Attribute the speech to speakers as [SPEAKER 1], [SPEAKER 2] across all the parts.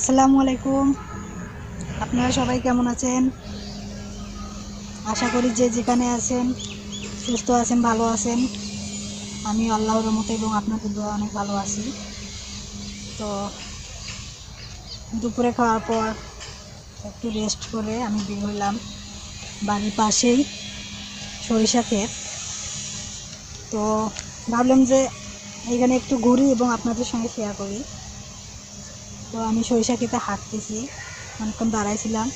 [SPEAKER 1] আসসালামু আলাইকুম। আপনারা সবাই কেমন আছেন? আশা করি যে যেখানে আছেন সুস্থ আছেন, ভালো আছেন। আমি আল্লাহর রহমতে এবং আপনাদের দোয়া অনেক ভালো আছি। তো দুপুরে খাওয়ার পর একটু রেস্ট করে আমি বের হলাম। বাড়ির পাশেই সরিষা ক্ষেত, তো ভাবলাম যে এখানে একটু ঘুরি এবং আপনাদের সঙ্গে শেয়ার করি। তো আমি সরিষা ক্ষেতে হাঁটতেছি, অনেকক্ষণ দাঁড়াইছিলাম।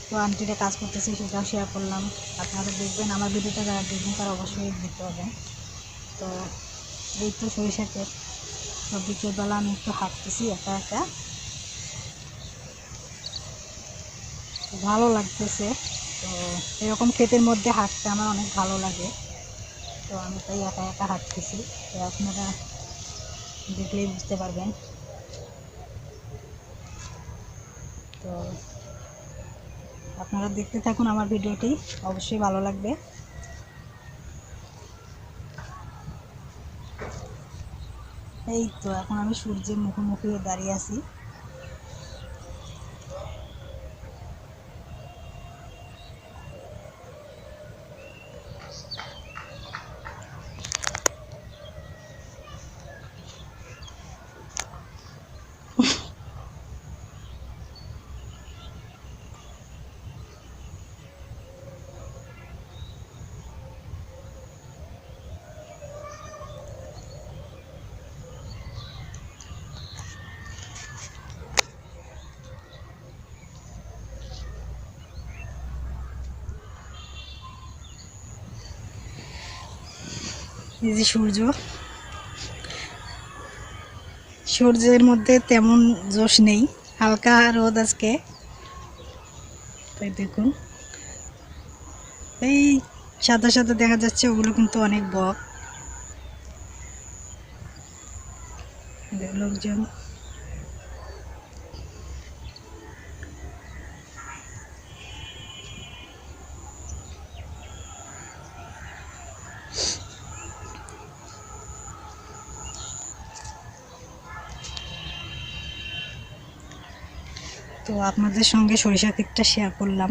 [SPEAKER 1] তো আন্টিরা কাজ করতেছে সেটাও শেয়ার করলাম। আপনারা দেখবেন, আমার ভিডিওটা যারা দেখবেন তারা অবশ্যই দেখতে পাবেন। তো এই তো সরিষা ক্ষেত। তো বিকেলবেলা আমি একটু হাঁটতেছি একা একা, ভালো লাগতেছে। তো এরকম ক্ষেতের মধ্যে হাঁটতে আমার অনেক ভালো লাগে। তো আমি তাই একা একা হাঁটতেছি। তো আপনারা দেখলেই বুঝতে পারবেন। তো আপনারা দেখতে থাকুন আমার ভিডিওটি, অবশ্যই ভালো লাগবে। এই তো এখন আমি সূর্যের মুখোমুখি দাঁড়িয়ে আছি। এই যে সূর্যের মধ্যে তেমন জোশ নেই, হালকা রোদ আজকে। তাই দেখুন, এই সাদা সাদা দেখা যাচ্ছে, ওগুলো কিন্তু অনেক বক লোকজন। তো আপনাদের সঙ্গে সরিষা ক্ষেতটা শেয়ার করলাম।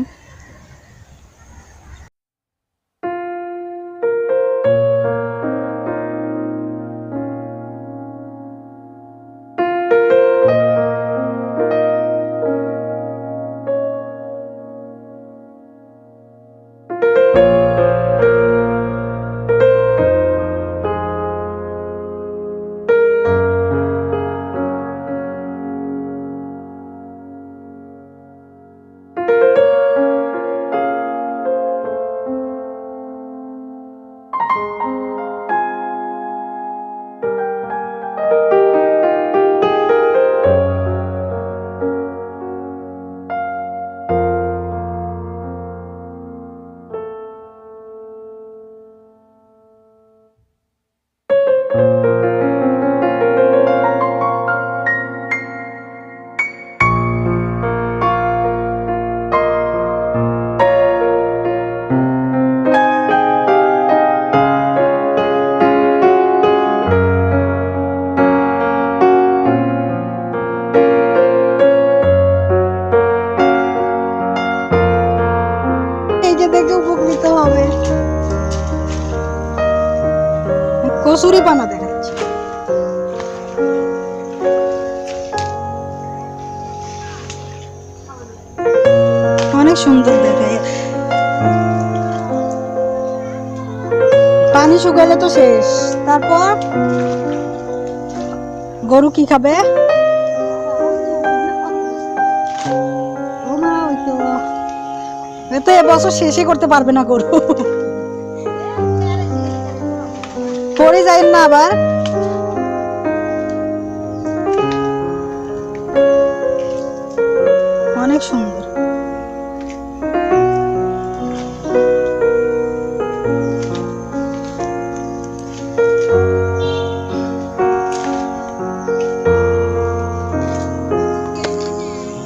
[SPEAKER 1] এইটা দেখে উপকৃত হবে। কচুরি পানা দেখা যাচ্ছে, অনেক সুন্দর দেখায়। পানি শুকাইলে তো শেষ। তারপর গরু কি খাবে? তো এবছর শেষই করতে পারবে না গরু, পরে যায় না আবার। অনেক সুন্দর।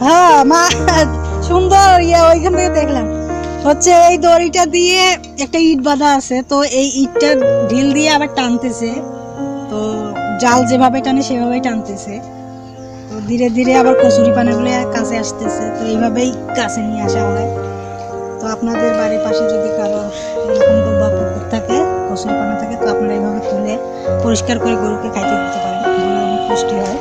[SPEAKER 1] হ্যাঁ মা, সুন্দর। ওইখান থেকে দেখলাম হচ্ছে এই দড়িটা দিয়ে একটা ইট বাঁধা আছে, তো এই ইটটা ঢিল দিয়ে আবার টানতেছে। তো জাল যেভাবে টানে সেভাবেই টানতেছে। তো ধীরে ধীরে আবার কচুরি পানাগুলো কাছে আসতেছে, তো এইভাবেই কাছে নিয়ে আসা হয়। তো আপনাদের বাড়ির পাশে যদি কারোর এরকম ডোবা পুকুর থাকে, কচুরি পানা থাকে, তো আপনারা এইভাবে তুলে পরিষ্কার করে গরুকে খাইতে দিতে পারেন, গরু অনেক পুষ্টি হয়।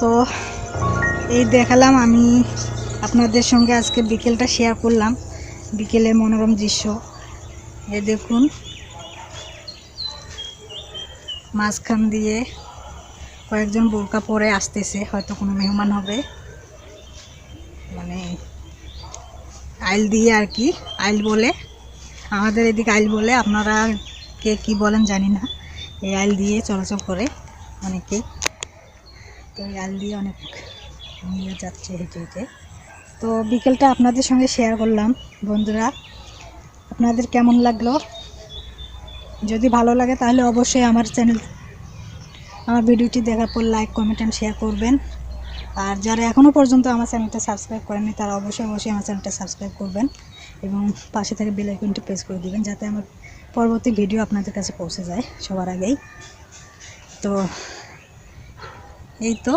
[SPEAKER 1] তো এই দেখালাম আমি আপনাদের সঙ্গে আজকে বিকেলটা শেয়ার করলাম, বিকেলের মনোরম দৃশ্য। এই দেখুন মাঝখান দিয়ে কয়েকজন বোরকা পরে আসতেছে, হয়তো কোনো মেহমান হবে, মানে আইল দিয়ে আর কি, আইল বলে, আমাদের এদিকে আইল বলে, আপনারা কে কি বলেন জানি না। এই আইল দিয়ে চলাচল করে অনেকেই, তো এই আইল দিয়ে অনেক নিয়ে যাচ্ছে হেঁটে হেঁটে। তো বিকেলটা আপনাদের সঙ্গে শেয়ার করলাম বন্ধুরা, আপনাদের কেমন লাগলো? যদি ভালো লাগে তাহলে অবশ্যই আমার ভিডিওটি দেখার পর লাইক, কমেন্ট অ্যান্ড শেয়ার করবেন। আর যারা এখনও পর্যন্ত আমার চ্যানেলটা সাবস্ক্রাইব করেননি তারা অবশ্যই আমার চ্যানেলটা সাবস্ক্রাইব করবেন এবং পাশে থেকে বেল আইকনটি প্রেস করে দিবেন, যাতে আমার পরবর্তী ভিডিও আপনাদের কাছে পৌঁছে যায় সবার আগেই। তো এই তো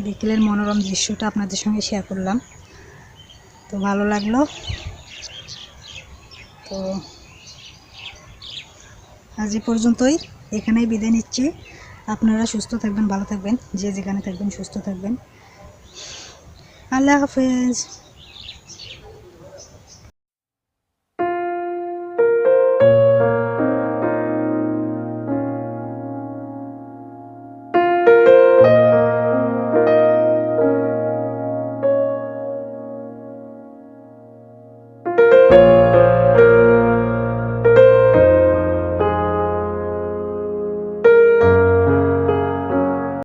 [SPEAKER 1] বিকেলের মনোরম দৃশ্যটা আপনাদের সঙ্গে শেয়ার করলাম, তো ভালো লাগলো। তো আজ এ পর্যন্তই, এখানেই বিদায় নিচ্ছি। আপনারা সুস্থ থাকবেন, ভালো থাকবেন, যে যেখানে থাকবেন সুস্থ থাকবেন। আল্লাহ হাফেজ।